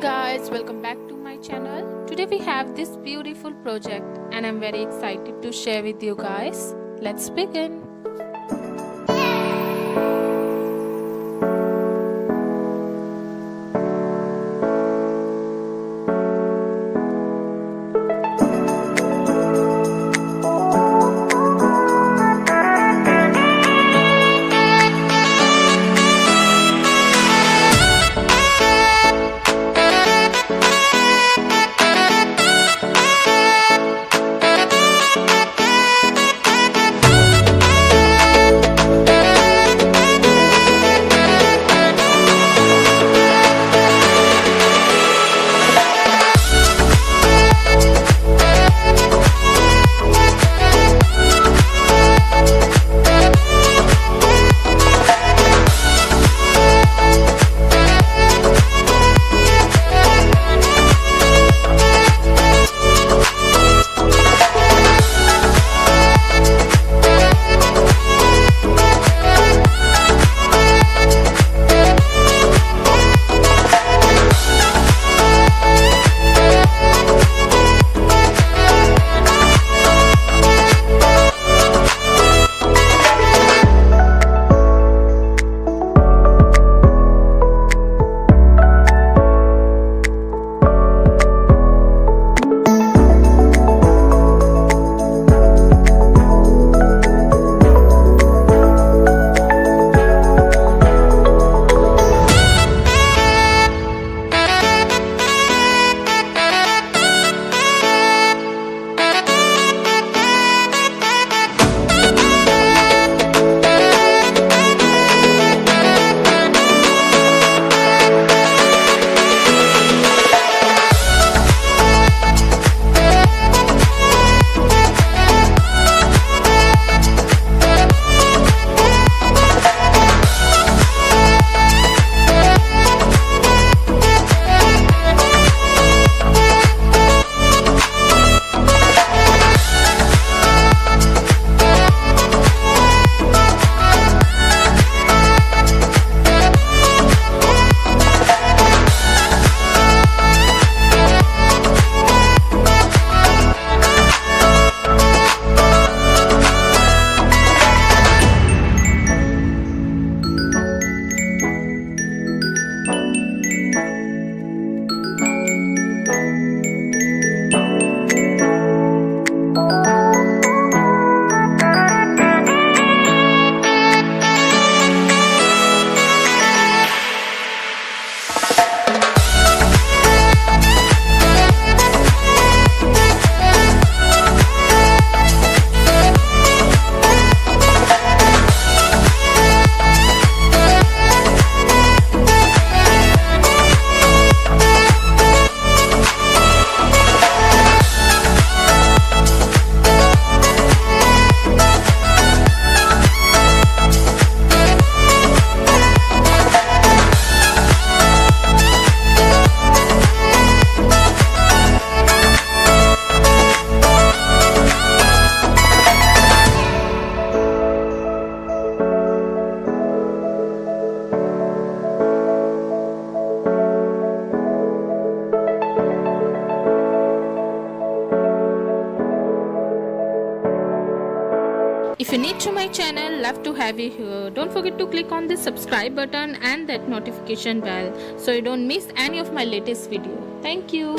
Guys, welcome back to my channel. Today we have this beautiful project and I'm very excited to share with you guys. Let's begin. If you're new to my channel, love to have you here. Don't forget to click on the subscribe button and that notification bell so you don't miss any of my latest video. Thank you.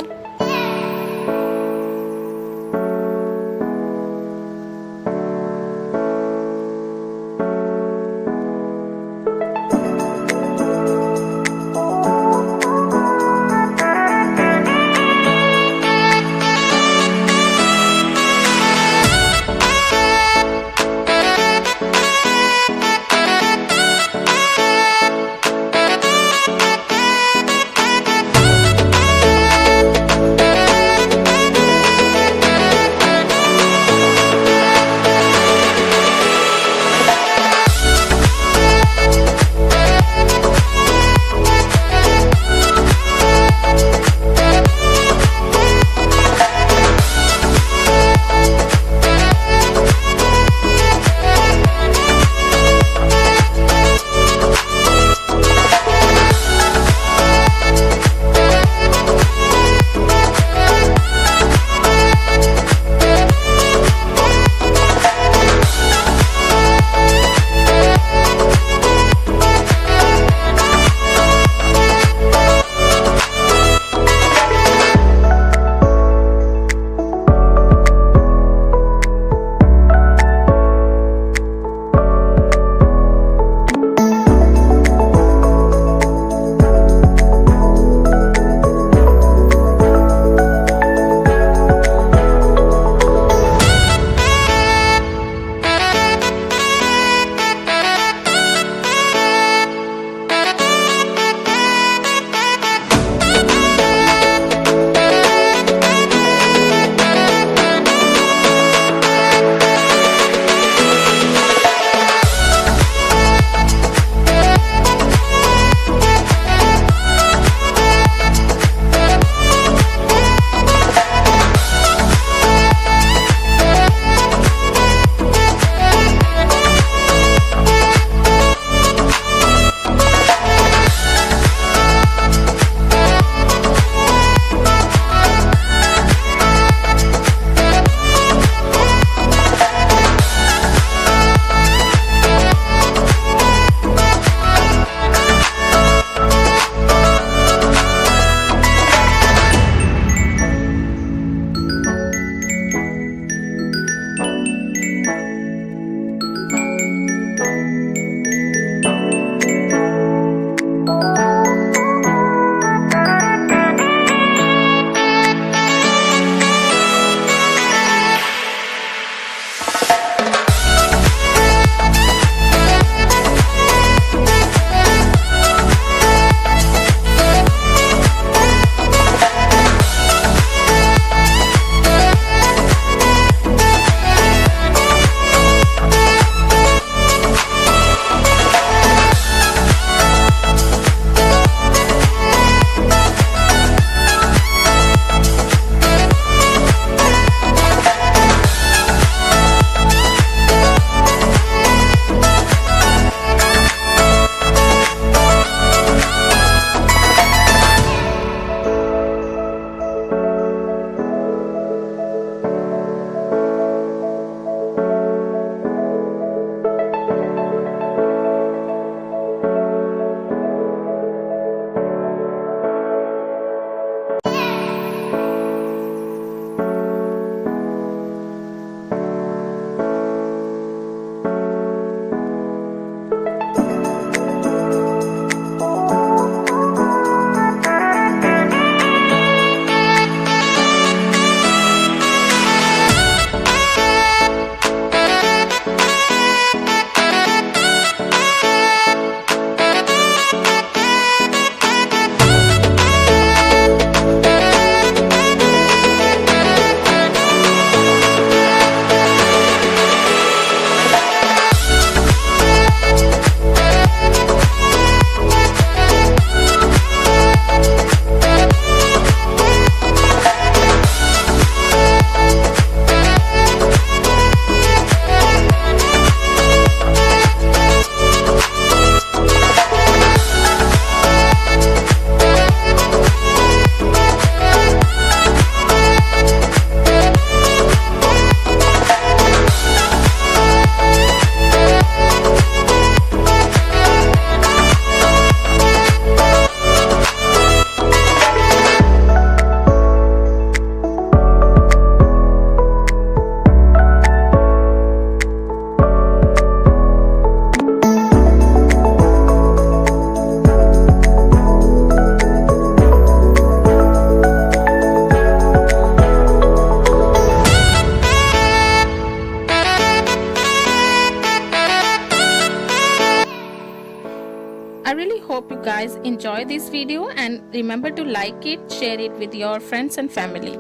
guys enjoy this video, and remember to like it, share it with your friends and family.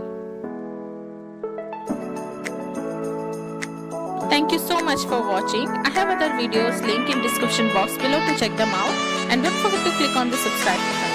Thank you so much for watching. I have other videos link in description box below to check them out, and don't forget to click on the subscribe button.